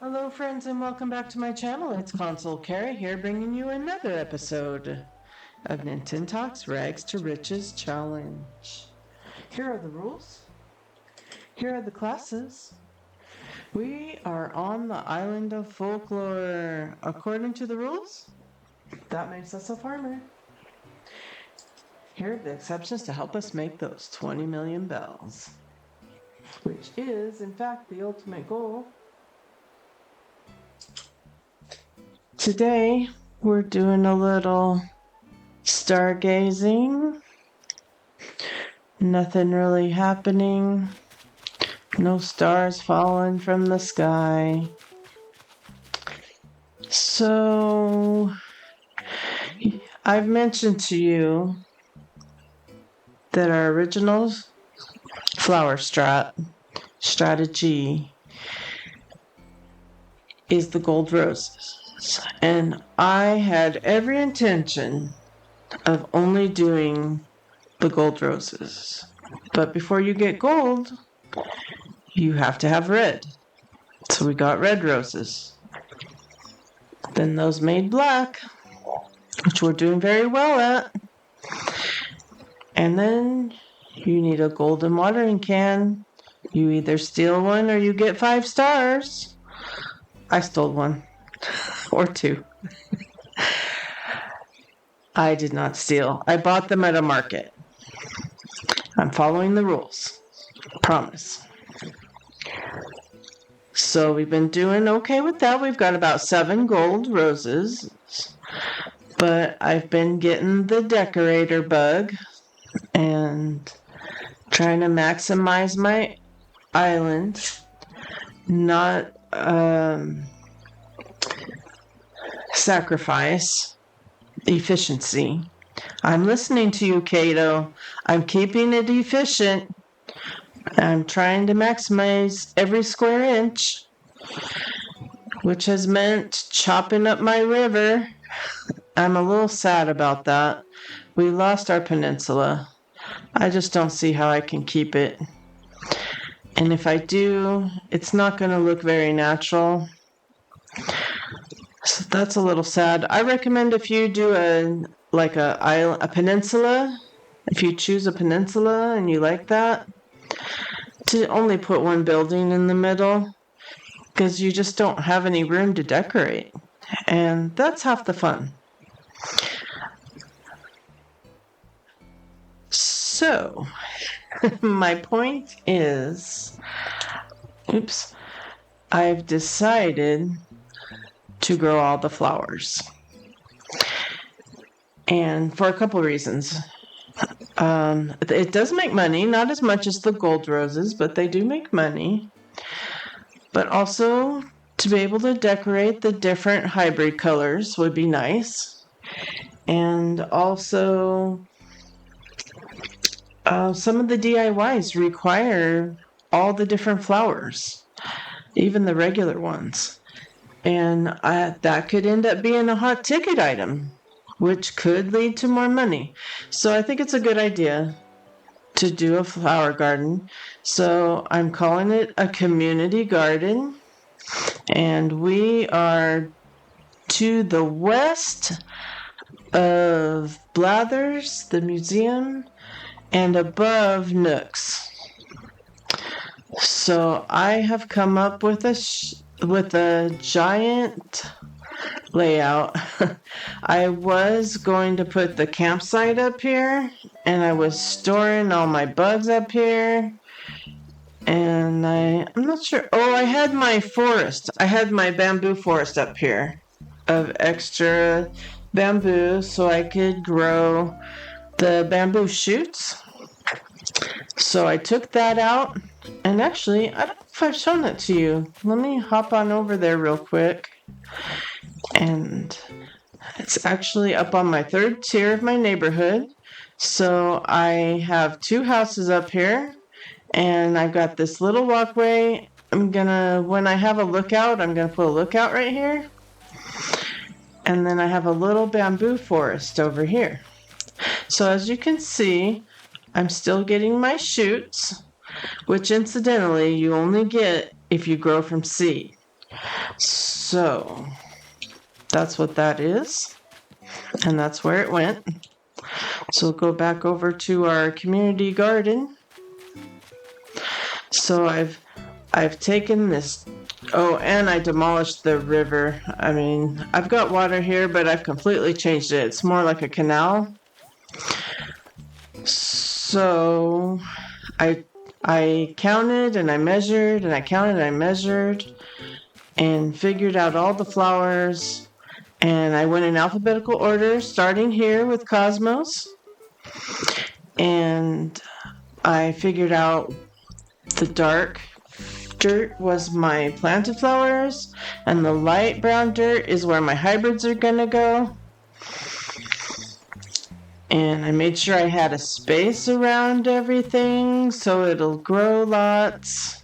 Hello friends and welcome back to my channel. It's Console Carrie here bringing you another episode of Nintendo's Rags to Riches Challenge. Here are the rules. Here are the classes. We are on the island of folklore. According to the rules, that makes us a farmer. Here are the exceptions to help us make those 20 million bells, which is in fact the ultimate goal. Today, we're doing a little stargazing. Nothing really happening. No stars falling from the sky. So, I've mentioned to you that our original flower strategy is the gold roses. And I had every intention of only doing the gold roses. But before you get gold, you have to have red. So we got red roses. Then those made black, which we're doing very well at. And then you need a golden watering can. You either steal one or you get 5 stars. I stole one. Or 2. I did not steal. I bought them at a market. I'm following the rules. Promise. So we've been doing okay with that. We've got about 7 gold roses. But I've been getting the decorator bug and trying to maximize my island, not sacrifice efficiency. I'm listening to you, Kato. I'm keeping it efficient. I'm trying to maximize every square inch, which has meant chopping up my river. I'm a little sad about that. We lost our peninsula. I just don't see how I can keep it. And if I do, it's not going to look very natural. So that's a little sad. I recommend if you do a peninsula, if you choose a peninsula and you like that, to only put one building in the middle, because you just don't have any room to decorate. And that's half the fun. So, my point is, I've decided to grow all the flowers. And for a couple reasons. It does make money, not as much as the gold roses, but they do make money. But also, to be able to decorate the different hybrid colors would be nice. And also, some of the DIYs require all the different flowers, even the regular ones. And that could end up being a hot ticket item, which could lead to more money. So I think it's a good idea to do a flower garden. So I'm calling it a community garden. And we are to the west of Blathers, the museum, and above Nooks. So I have come up with a giant layout. I was going to put the campsite up here, and I was storing all my bugs up here. And I'm not sure. Oh, I had my forest. I had my bamboo forest up here of extra bamboo so I could grow the bamboo shoots. So I took that out. And actually, I don't know if I've shown it to you. Let me hop on over there real quick. And it's actually up on my 3rd tier of my neighborhood. So I have 2 houses up here. And I've got this little walkway. When I have a lookout, I'm going to put a lookout right here. And then I have a little bamboo forest over here. So as you can see, I'm still getting my shoots, which incidentally you only get if you grow from seed. So that's what that is, and that's where it went. So we'll go back over to our community garden. So I've taken this. Oh, and I demolished the river. I mean, I've got water here, but I've completely changed it. It's more like a canal. So I counted and I measured and I counted and I measured and figured out all the flowers, and I went in alphabetical order, starting here with Cosmos, and I figured out the dark dirt was my planted flowers, and the light brown dirt is where my hybrids are gonna go. And I made sure I had a space around everything so it'll grow lots.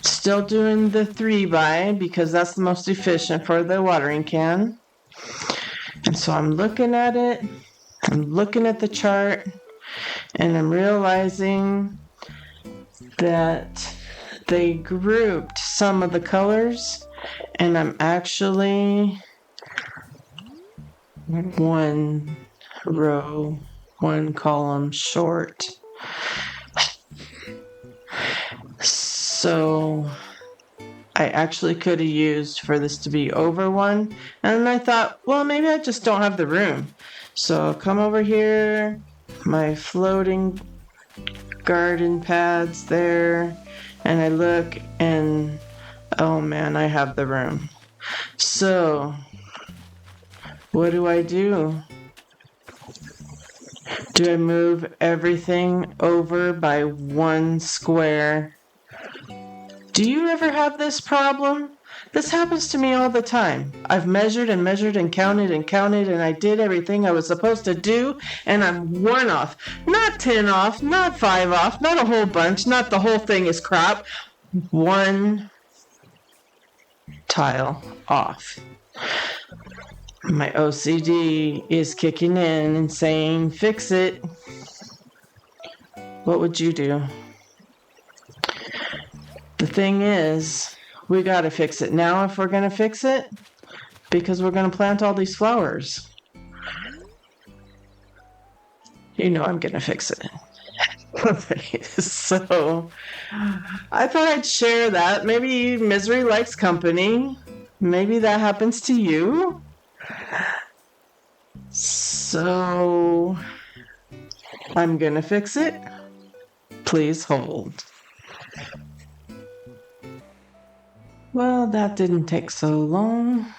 Still doing the 3x because that's the most efficient for the watering can. And so I'm looking at it, I'm looking at the chart, and I'm realizing that they grouped some of the colors, and I'm actually one row, one column short. So I actually could have used for this to be over one, and I thought, well, maybe I just don't have the room. So I'll come over here, my floating garden pads there, and I look, and oh man, I have the room. So what do? Do I move everything over by one square? Do you ever have this problem? This happens to me all the time. I've measured and measured and counted, and I did everything I was supposed to do, and I'm 1 off. Not 10 off, not 5 off, not a whole bunch, not the whole thing is crap. 1 tile off. My OCD is kicking in and saying, fix it. What would you do? The thing is, we gotta fix it now if we're gonna fix it, because we're gonna plant all these flowers. You know I'm gonna fix it. So I thought I'd share that. Maybe misery likes company. Maybe that happens to you. So I'm gonna fix it. Please hold. Well, that didn't take so long.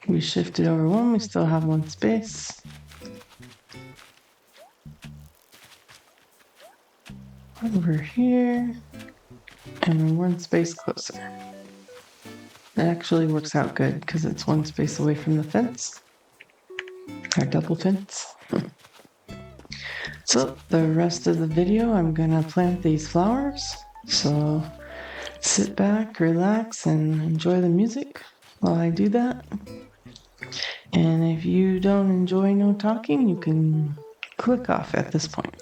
We shifted over one, we still have one space. Over here, and one space closer. It actually works out good because it's one space away from the fence. Our double fence. So the rest of the video, I'm gonna plant these flowers. So sit back, relax, and enjoy the music while I do that. And if you don't enjoy no talking, you can click off at this point.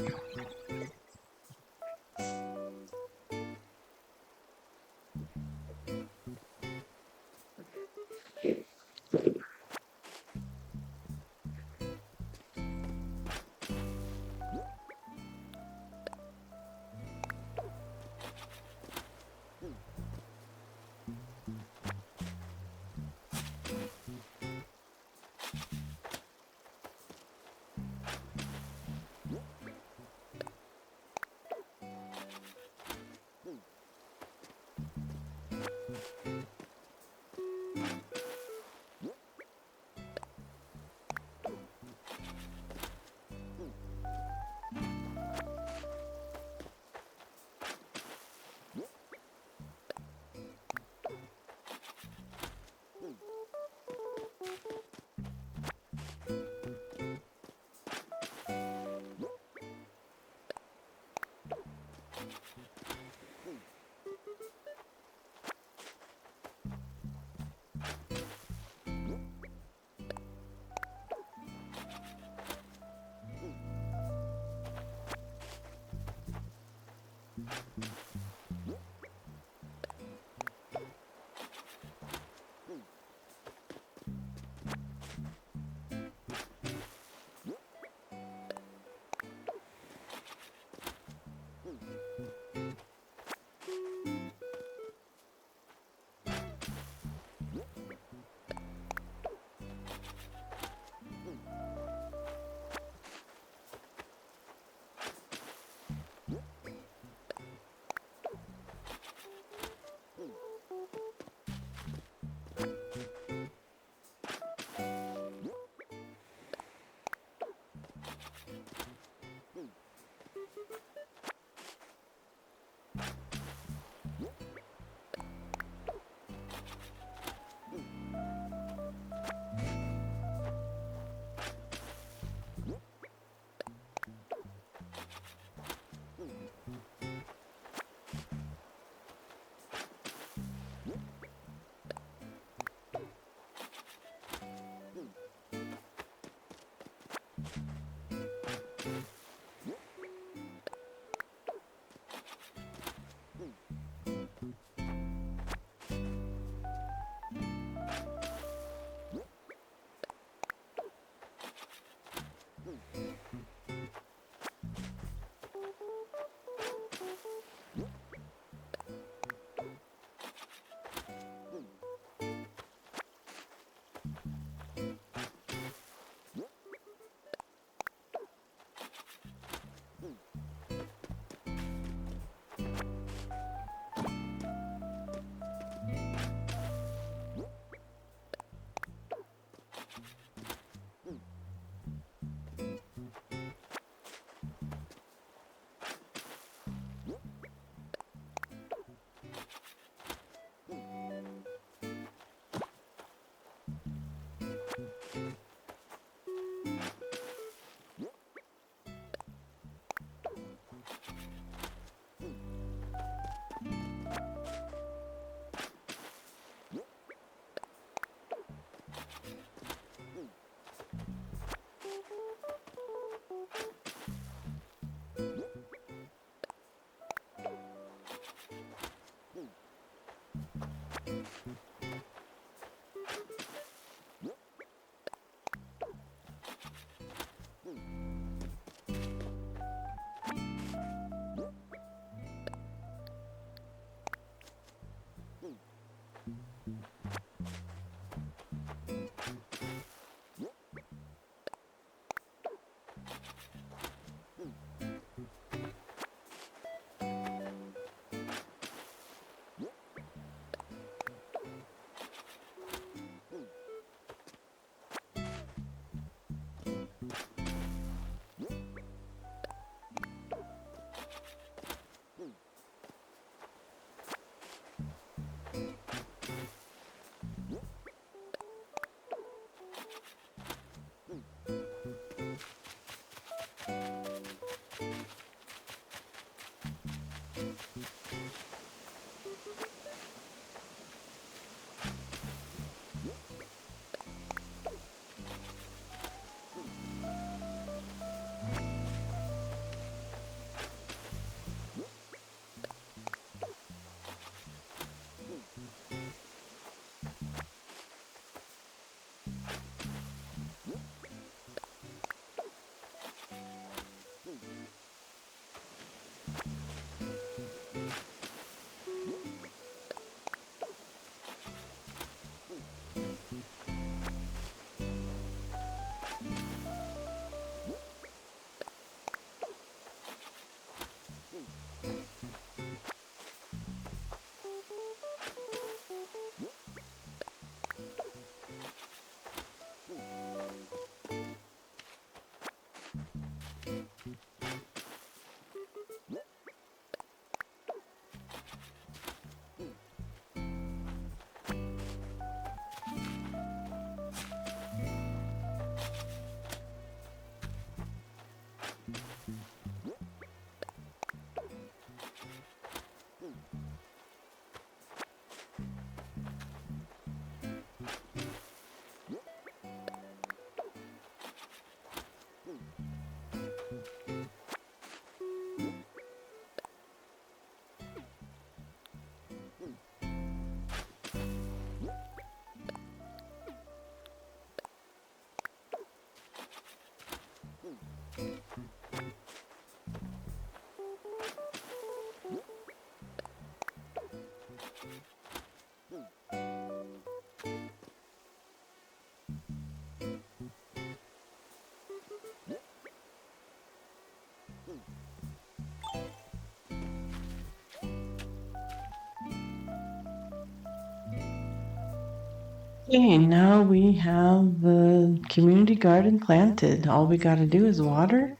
Okay, now we have the community garden planted. All we got to do is water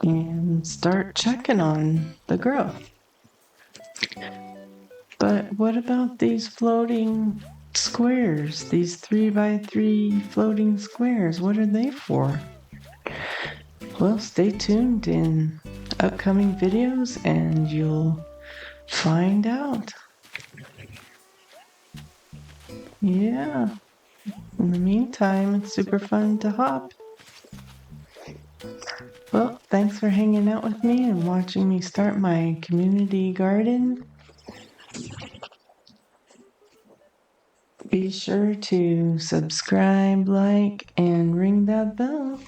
and start checking on the growth. But what about these floating squares? These 3x3 floating squares, what are they for? Well, stay tuned in upcoming videos and you'll find out. Yeah. In the meantime, it's super fun to hop. Well, thanks for hanging out with me and watching me start my community garden. Be sure to subscribe, like, and ring that bell.